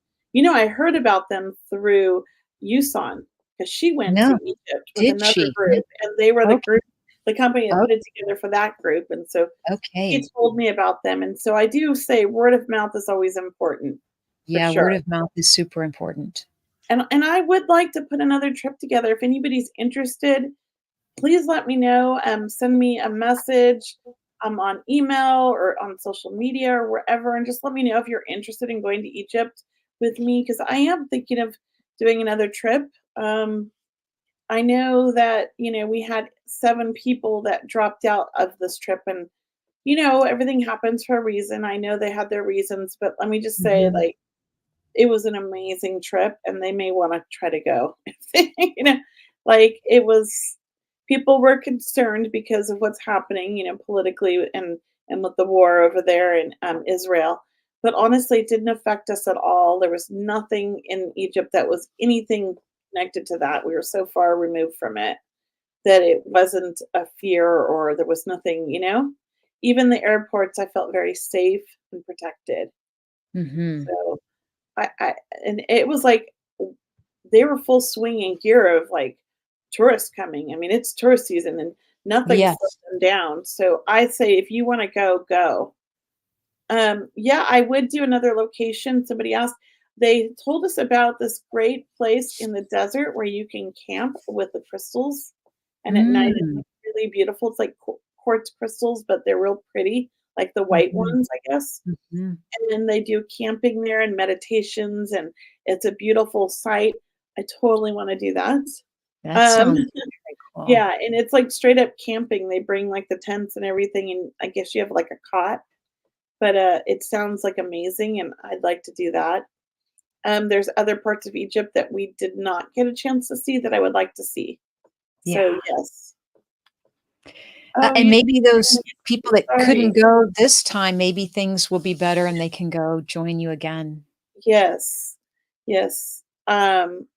I heard about them through Yusan because she went to No, Egypt with did another she? group, and they were Okay, the company that put it together for that group, and so he okay. told me about them, and so I do say word of mouth is always important, for Yeah, sure. word of mouth is super important. And I would like to put another trip together. If anybody's interested, please let me know. Send me a message, on email or on social media or wherever, and just let me know if you're interested in going to Egypt with me, because I am thinking of doing another trip. Um, I know that, we had 7 people that dropped out of this trip, and, everything happens for a reason. I know they had their reasons, but let me just say, Mhm, like, it was an amazing trip, and they may wanna try to go. You know, like, it was people were concerned because of what's happening, politically and with the war over there in, Israel, but honestly, it didn't affect us at all. There was nothing in Egypt that was anything connected to that. We were so far removed from it that it wasn't a fear or there was nothing, you know? Even the airports, I felt very safe and protected. mhm. So I and it was like they were full swing in gear of, like, tourists coming. I mean, it's tourist season and nothing slowed Yes. them down. So I say if you wanna go, go. Yeah, I would do another location. Somebody asked. They told us about this great place in the desert where you can camp with the crystals, and at night it's Mm. like really beautiful. It's like quartz crystals, but they're real pretty, like the white Mhm. ones, I guess. Mhm. And then they do camping there and meditations, and it's a beautiful site. I totally want to do that. That Um, sounds very cool. yeah, and it's like straight up camping. They bring like the tents and everything, and I guess you have like a cot. But, it sounds, like, amazing, and I'd like to do that. There's other parts of Egypt that we did not get a chance to see that I would like to see. So, Yeah. yes. Oh, And you maybe those people that couldn't sorry. go this time, maybe things will be better and they can go join you again. Yes. Yes. I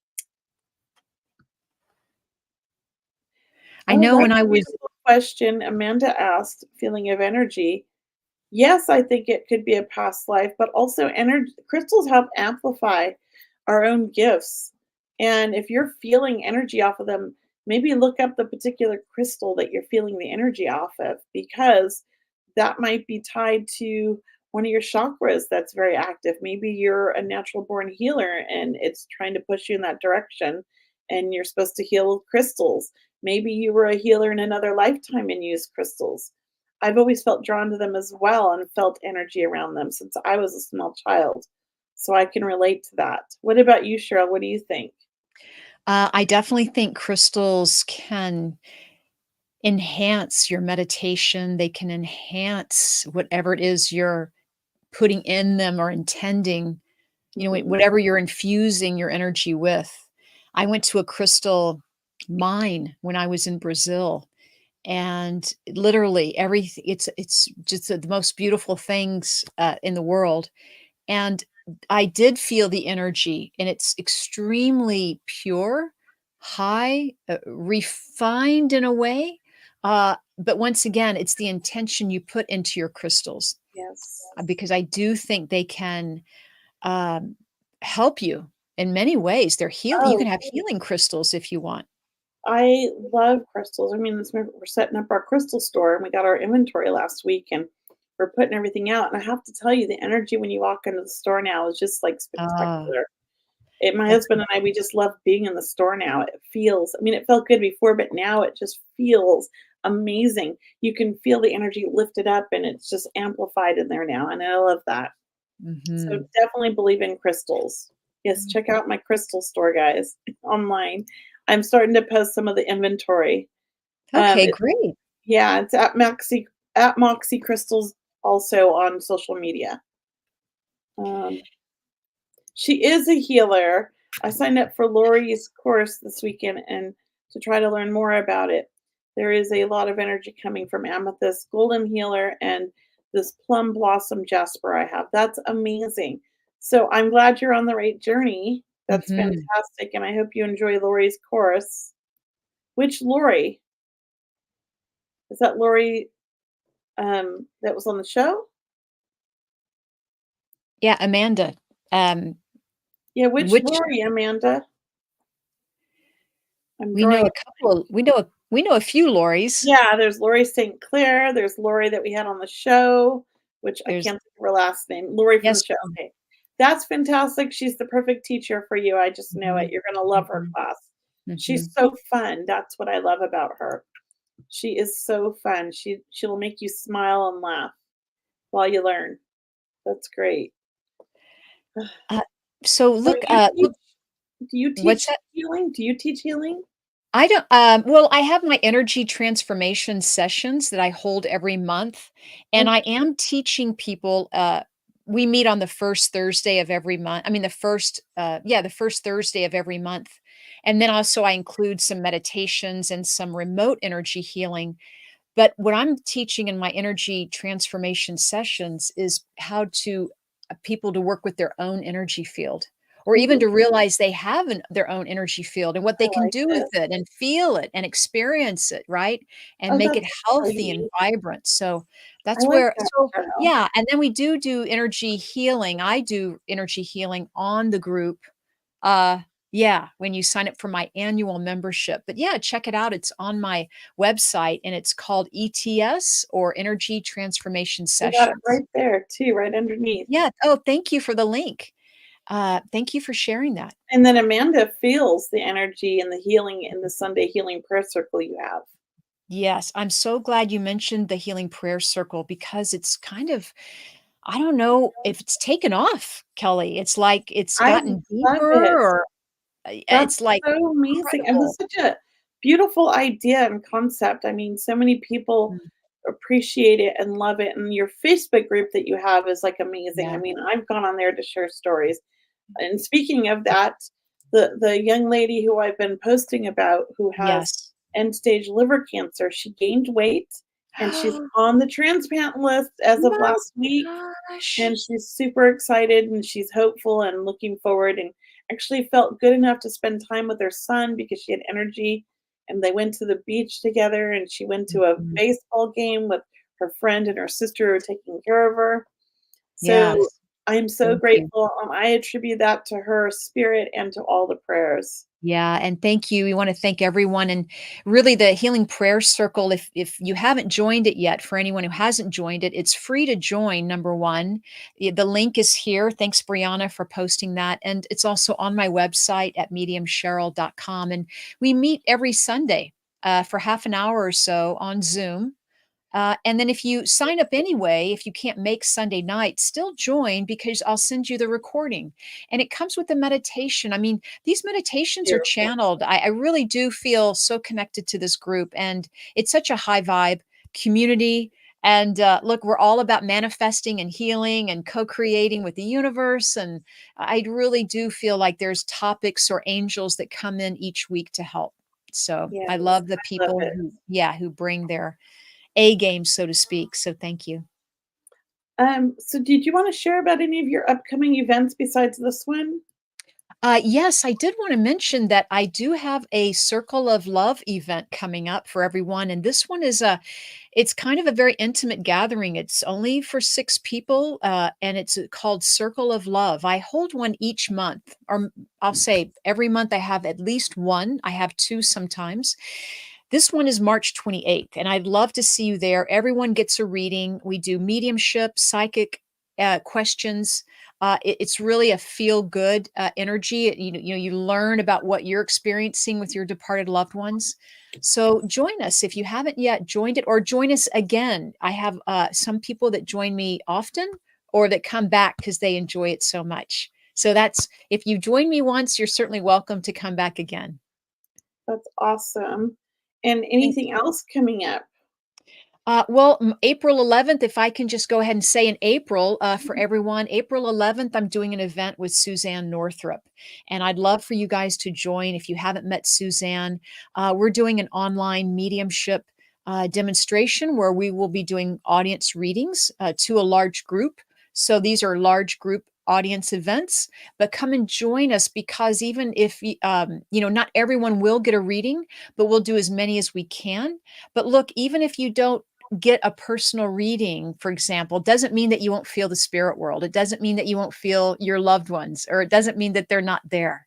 Oh, know that's when I a was beautiful question. Amanda asked, "Feeling of energy." Yes, I think it could be a past life, but also energy crystals help amplify our own gifts. And if you're feeling energy off of them, maybe look up the particular crystal that you're feeling the energy off of because that might be tied to one of your chakras that's very active. Maybe you're a natural born healer and it's trying to push you in that direction and you're supposed to heal with crystals. Maybe you were a healer in another lifetime and used crystals. I've always felt drawn to them as well and felt energy around them since I was a small child. So I can relate to that. What about you, Cheryl? What do you think? I definitely think crystals can enhance your meditation. They can enhance whatever it is you're putting in them or intending, Mhm. whatever you're infusing your energy with. I went to a crystal mine when I was in Brazil, and literally everything it's just the most beautiful things in the world. And I did feel the energy, and it's extremely pure, high, refined in a way. But once again, it's the intention you put into your crystals, Yes. because I do think they can um, help you in many ways. They're healing. You Oh, can have healing crystals if you want. I love crystals. I mean, we're setting up our crystal store and we got our inventory last week and we're putting everything out. And I have to tell you, the energy when you walk into the store now is just like Ah, spectacular. My that's husband and I, we just love being in the store now. It feels, I mean, it felt good before, but now it just feels amazing. You can feel the energy lifted up and it's just amplified in there now. And I love that. So mhm. definitely believe in crystals. Yes, check out my crystal store, guys, online. I'm starting to post some of the inventory. Okay, It's great. yeah, it's at Moxie Crystals also on social media. Um, she is a healer. I signed up for Lori's course this weekend and to try to learn more about it. There is a lot of energy coming from Amethyst Golden Healer and this Plum Blossom Jasper I have. That's amazing. So I'm glad you're on the right journey. That's Mhm. fantastic. And I hope you enjoy Lori's course. Which Lori? Is that Lori that was on the show? Yeah, Amanda. Um, Yeah, which which Lori, Amanda? I'm we know drawing a couple. We know a few Lauries. yeah, there's Lori St. Clair, there's Lori that we had on the show, which I There's can't think of her last name. Lori from the yes. show, okay. That's fantastic, she's the perfect teacher for you, I just know it, Mhm, you're gonna love her mhm, class. She's mhm. so fun, that's what I love about her. She is so fun, she'll make you smile and laugh while you learn. That's great. Uh, so So look, you teach look, do you what's teach that? healing? Do you teach healing? I don't, well, I have my energy transformation sessions that I hold every month, and Oh, I am teaching people, we meet on the first Thursday of every month. I mean, the first Thursday of every month. And then also I include some meditations and some remote energy healing. But what I'm teaching in my energy transformation sessions is how to people to work with their own energy field, or even ooh, to realize they have their own energy field and what I they can like do with this. it and feel it and experience it, right? And Oh, make it that's healthy and exciting. vibrant. So I that's like where that, Cheryl. yeah, and then we do energy healing. I do energy healing on the group. Yeah, when you sign up for my annual membership. But yeah, check it out. It's on my website and it's called ETS, or Energy Transformation I got it Sessions. right there too, right underneath. Yeah. Oh, thank you for the link. Thank you for sharing that. And then Amanda feels the energy and the healing in the Sunday healing prayer circle you have. Yes, I'm so glad you mentioned the healing prayer circle because it's kind of, I don't know if it's taken off, Kelly. It's like it's I gotten love deeper, it. or That's it's like so amazing, and incredible. it's such a beautiful idea and concept. I mean, so many people Mm, appreciate it and love it, and your Facebook group that you have is, like, amazing. I yeah. mean, I've gone on there to share stories, and speaking of that, the young lady who I've been posting about who has Yes. end-stage liver cancer, she gained weight, and she's on the transplant list as of My last week. gosh. And she's super excited and she's hopeful and looking forward, and actually felt good enough to spend time with her son because she had energy, and they went to the beach together, and she went to a Mhm. baseball game with her friend and her sister who are taking care of her. So Yes. I'm so Thank you. grateful. I attribute that to her spirit and to all the prayers. Yeah, and thank you. We want to thank everyone, and really the Healing Prayer Circle. If you haven't joined it yet, for anyone who hasn't joined it, it's free to join. Number one, the link is here. Thanks, Brianna, for posting that, and it's also on my website at mediumcheryl.com. And we meet every Sunday for half an hour or so on Zoom. And then if you sign up anyway, if you can't make Sunday night, still join because I'll send you the recording. And it comes with a meditation. I mean, these meditations are Beautiful. channeled. I really do feel so connected to this group. And it's such a high vibe community. And look, we're all about manifesting and healing and co creating with the universe. And I really do feel like there's topics or angels that come in each week to help. So I Yes, love the I love people it. who, yeah, who bring their A game, so to speak, so thank you. So did you wanna share about any of your upcoming events besides this one? Yes, I did wanna mention that I do have a Circle of Love event coming up for everyone, and this one is it's kind of a very intimate gathering. It's only for 6 people, and it's called Circle of Love. I hold one each month, or I'll say every month I have at least one. I have 2 sometimes. This one is March 28th, and I'd love to see you there. Everyone gets a reading. We do mediumship, psychic questions. It's really a feel good energy. You learn about what you're experiencing with your departed loved ones. So join us if you haven't yet joined it, or join us again. I have some people that join me often or that come back because they enjoy it so much. So that's, if you join me once, you're certainly welcome to come back again. That's awesome. And Thank anything you. else coming up? Well, April 11th, if I can just go ahead and say in April for everyone, April 11th, I'm doing an event with Suzanne Northrup. And I'd love for you guys to join if you haven't met Suzanne. We're doing an online mediumship demonstration where we will be doing audience readings to a large group. So these are large group audience events, but come and join us because even if, not everyone will get a reading, but we'll do as many as we can. But look, even if you don't get a personal reading, for example, doesn't mean that you won't feel the spirit world. It doesn't mean that you won't feel your loved ones, or it doesn't mean that they're not there.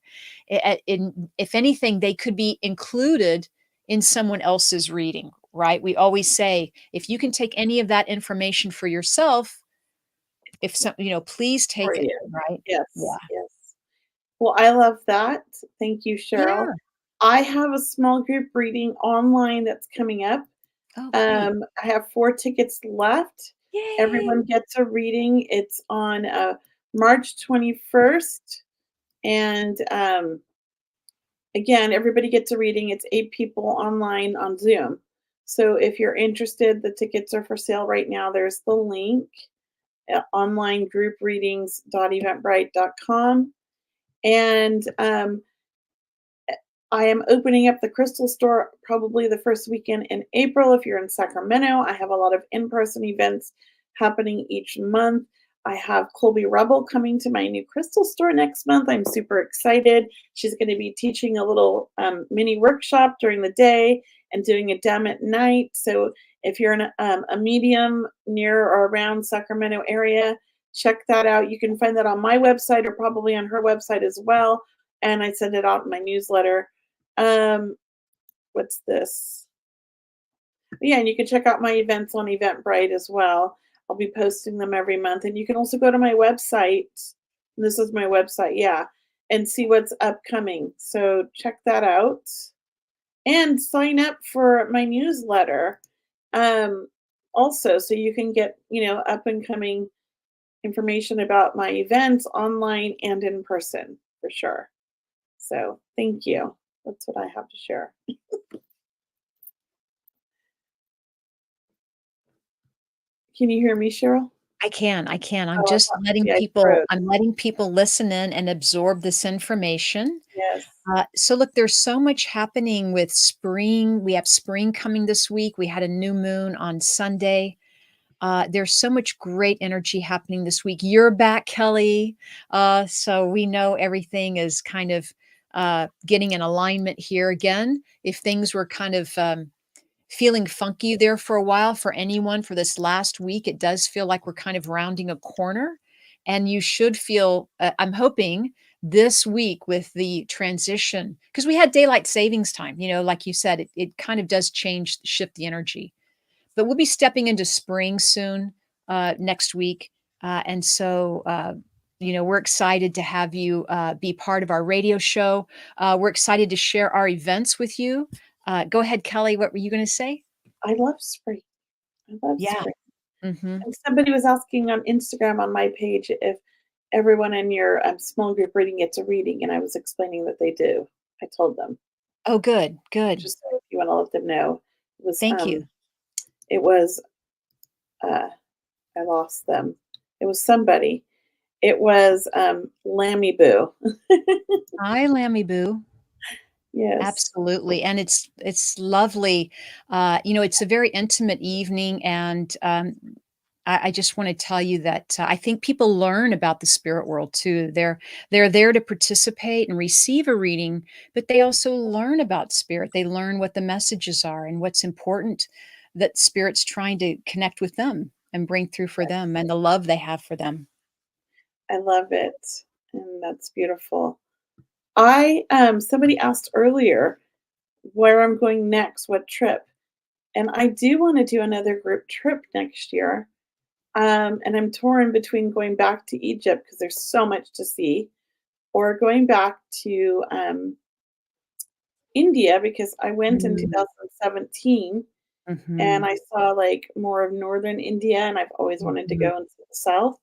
If anything, they could be included in someone else's reading, right? We always say, if you can take any of that information for yourself, if some, please For take it, you. right? Yeah. Yes, yes. Well, I love that. Thank you, Cheryl. Yeah. I have a small group reading online that's coming up. Oh, great. I have 4 tickets left. Yay. Everyone gets a reading. It's on, March 21st, and, again, everybody gets a reading. It's 8 people online on Zoom. So if you're interested, the tickets are for sale right now. There's the link, onlinegroupreadings.eventbrite.com. And I am opening up the crystal store probably the first weekend in April. If you're in Sacramento, I have a lot of in person events happening each month. I have Colby Rebel coming to my new crystal store next month. I'm super excited. She's going to be teaching a little mini workshop during the day and doing a dem at night. So if you're in a medium near or around Sacramento area, check that out. You can find that on my website or probably on her website as well. and I send it out in my newsletter. What's this? Yeah, and you can check out my events on Eventbrite as well. I'll be posting them every month, and you can also go to my website. This is my website, yeah, and see what's upcoming. So check that out and sign up for my newsletter. Um, Also, so you can get, up and coming information about my events online and in person for sure. So thank you. That's what I have to share. Can you hear me, Cheryl? I can. Oh, I thought maybe I froze. I'm letting people listen in and absorb this information. Yes. So look, there's so much happening with spring. We have spring coming this week. We had a new moon on Sunday. There's so much great energy happening this week. You're back, Kelley. So we know everything is kind of getting in alignment here again. If things were kind of feeling funky there for a while for anyone for this last week, it does feel like we're kind of rounding a corner. And you should feel, I'm hoping this week with the transition, because we had daylight savings time, like you said, it kind of does change, shift the energy. But we'll be stepping into spring soon, next week. We're excited to have you be part of our radio show. We're excited to share our events with you. Go ahead, Kelley. What were you going to say? I love spring. I love Yeah. spring. Hmm. And somebody was asking on Instagram on my page if everyone in your small group reading gets a reading, and I was explaining that they do. I told them. Oh, good, good. Just so if you want to let them know. It was Thank you. it was I lost them. It was somebody. It was Lammy Boo. Hi, Lammy Boo. Yes. Absolutely, and it's lovely. It's a very intimate evening, and I just want to tell you that I think people learn about the spirit world too. They're there to participate and receive a reading, but they also learn about spirit. They learn what the messages are and what's important that spirit's trying to connect with them and bring through for them, and the love they have for them. I love it. And that's beautiful. I somebody asked earlier where I'm going next, what trip. And I do want to do another group trip next year. And I'm torn between going back to Egypt because there's so much to see, or going back to India because I went in Mm, 2017 and mhm, I saw like more of northern India, and I've always wanted to mhm, go into the south.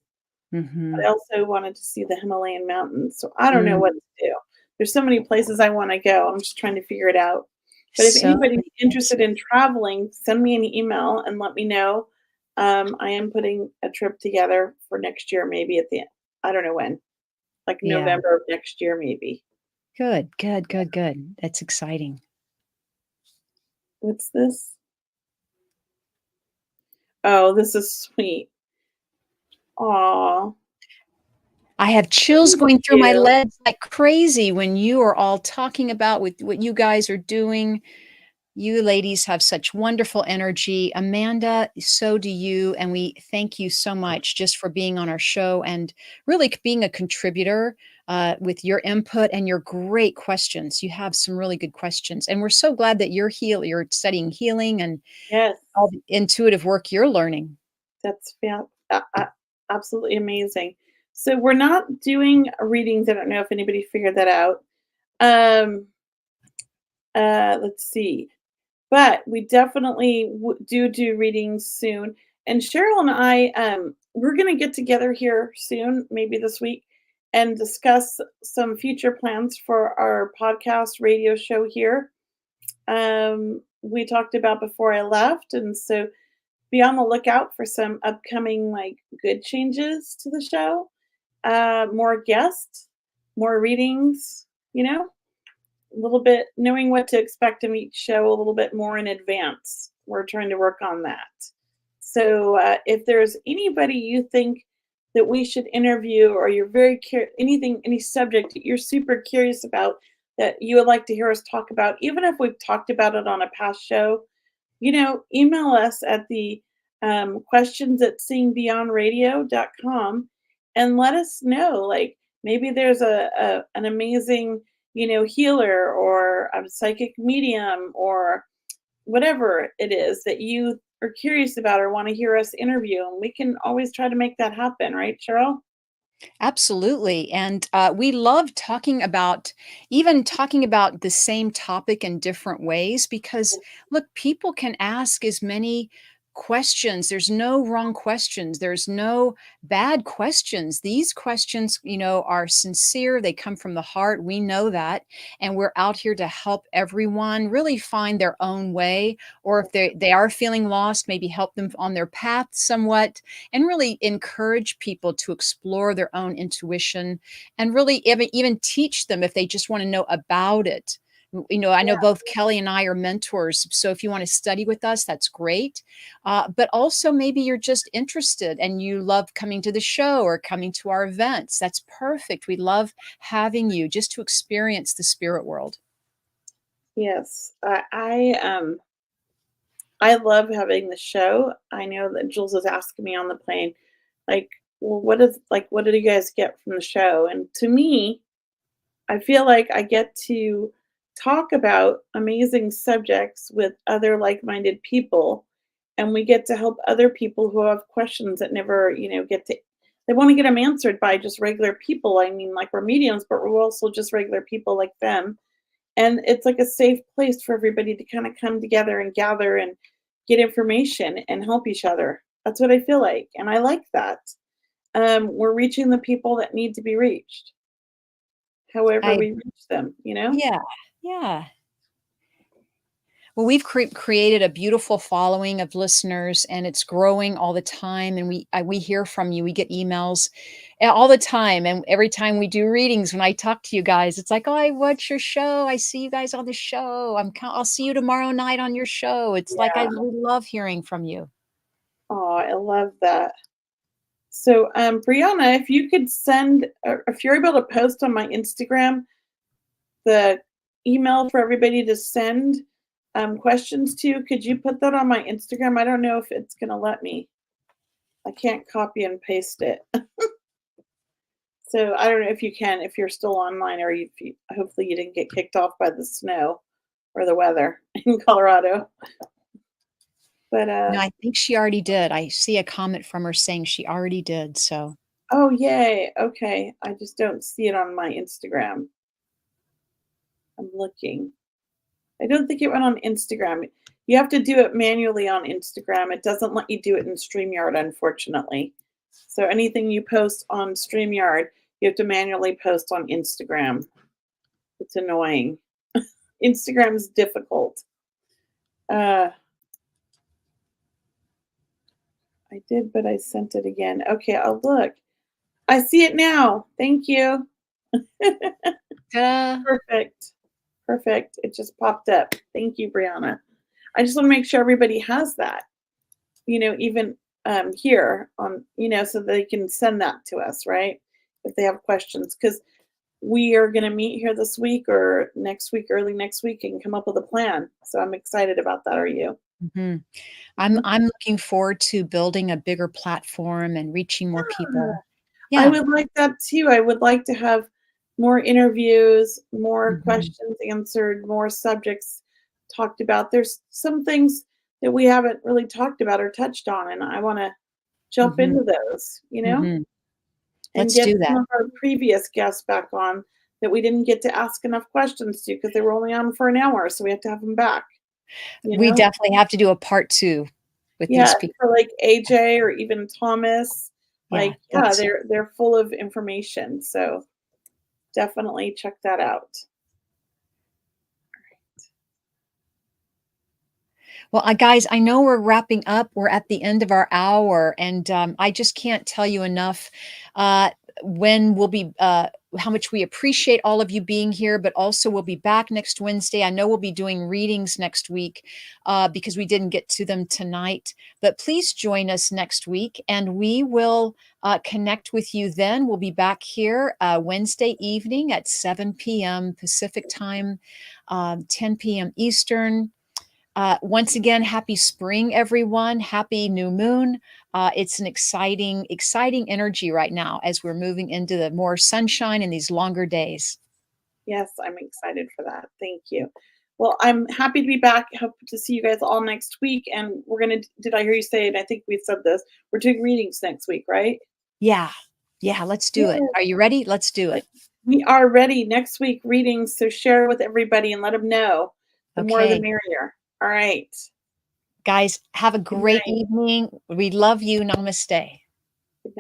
But I mhm, also wanted to see the Himalayan mountains. So I don't know what mm. to do. There's so many places I want to go. I'm just trying to figure it out. But if So anybody's many interested places. in traveling, send me an email and let me know. I am putting a trip together for next year, maybe at the I don't know when, like Yeah. November of next year, maybe. Good, good, good, good. That's exciting. What's this? Oh, this is sweet. Aw, I have chills thank going through my you. legs like crazy when you are all talking about with what you guys are doing. You ladies have such wonderful energy. Amanda, so do you. And we thank you so much just for being on our show and really being a contributor with your input and your great questions. You have some really good questions. And we're so glad that you're studying healing and Yes, all the intuitive work you're learning. that's absolutely amazing. So we're not doing readings. I don't know if anybody figured that out. Um, let's see. But we definitely do readings soon. And Cheryl and I, we're going to get together here soon, maybe this week, and discuss some future plans for our podcast radio show here. We talked about before I left, and so be on the lookout for some upcoming like good changes to the show. More guests, more readings. A little bit knowing what to expect of each show a little bit more in advance. We're trying to work on that. So if there's anybody you think that we should interview, or you're very any subject that you're super curious about that you would like to hear us talk about, even if we've talked about it on a past show, email us at the questions at seeingbeyondradio.com and let us know. Like maybe there's an amazing healer or a psychic medium or whatever it is that you are curious about or want to hear us interview. And we can always try to make that happen, right, Cheryl? Absolutely. And we love talking about the same topic in different ways because, look, people can ask as many questions. There's no wrong questions, there's no bad questions. These questions, are sincere, they come from the heart. We know that. And we're out here to help everyone really find their own way. Or if they are feeling lost, maybe help them on their path somewhat and really encourage people to explore their own intuition and really even teach them if they just want to know about it. I know both Kelly and I are mentors. So if you want to study with us, that's great. But also, maybe you're just interested and you love coming to the show or coming to our events. That's perfect. We love having you just to experience the spirit world. Yes. I love having the show. I know that Jules was asking me on the plane, like, well, what did you guys get from the show? And to me, I feel like I get to talk about amazing subjects with other like-minded people, and we get to help other people who have questions that never, they want to get them answered by just regular people. I mean, like we're mediums, but we're also just regular people like them. And it's like a safe place for everybody to kind of come together and gather and get information and help each other. That's what I feel like. And I like that. We're reaching the people that need to be reached, however I we reach them. Yeah, yeah. Well, we've created a beautiful following of listeners, and it's growing all the time. And we hear from you. We get emails all the time, and every time we do readings, when I talk to you guys, it's like, "Oh, I watch your show. I see you guys on the show. I'll see you tomorrow night on your show." It's like Yeah. we love hearing from you. Oh, I love that. So, Brianna, if you could send, or if you're able to post on my Instagram the email for everybody to send questions to, could you put that on my Instagram? I don't know if it's going to let me. I can't copy and paste it. So I don't know if you can, if you're still online, or if you, hopefully you didn't get kicked off by the snow or the weather in Colorado. But No, I think she already did. I see a comment from her saying she already did. So oh yay, okay. I just don't see it on my Instagram. I'm looking. I don't think it went on Instagram. You have to do it manually on Instagram. It doesn't let you do it in StreamYard, unfortunately. So anything you post on StreamYard, you have to manually post on Instagram. It's annoying. Instagram is difficult. I did, but I sent it again. Okay, I'll look. I see it now. Thank you. ta-da. Perfect. Perfect. It just popped up. Thank you, Brianna. I just want to make sure everybody has that, even here on, so they can send that to us, right? If they have questions, because we are going to meet here this week or next week, early next week, and come up with a plan. So I'm excited about that. Are you? Mhm. Mhm. I'm looking forward to building a bigger platform and reaching more people. I Yeah. would like that too. I would like to have more interviews, more Mhm. questions answered, more subjects talked about. There's some things that we haven't really talked about or touched on, and I want to jump Mhm. into those, Mhm. and Let's get do some that. of our previous guests back on that we didn't get to ask enough questions to because they were only on for an hour. So we have to have them back, you We know? definitely have to do a part 2 with Yeah, these people. for like AJ or even Thomas. Yeah, Like, yeah, that's they're full of information. So definitely check that out. well, guys, I know we're wrapping up. We're at the end of our hour, and I just can't tell you enough uh, when we'll be, how much we appreciate all of you being here, but also we'll be back next Wednesday. I know we'll be doing readings next week because we didn't get to them tonight. But please join us next week, and we will connect with you then. We'll be back here Wednesday evening at 7 p.m. Pacific time, 10 p.m. Eastern. Once again, happy spring, everyone. Happy new moon. It's an exciting, exciting energy right now as we're moving into the more sunshine and these longer days. Yes, I'm excited for that. Thank you. Well, I'm happy to be back. Hope to see you guys all next week. And we're gonna. Did I hear you say? And I think we said this. We're doing readings next week, right? Yeah. Yeah, let's do it. Yes. Are you ready? Let's do it. We are ready next week readings. So share with everybody and let them know. The more, the Okay. merrier. All right. Guys, have a Good great night. evening. We love you. Namaste.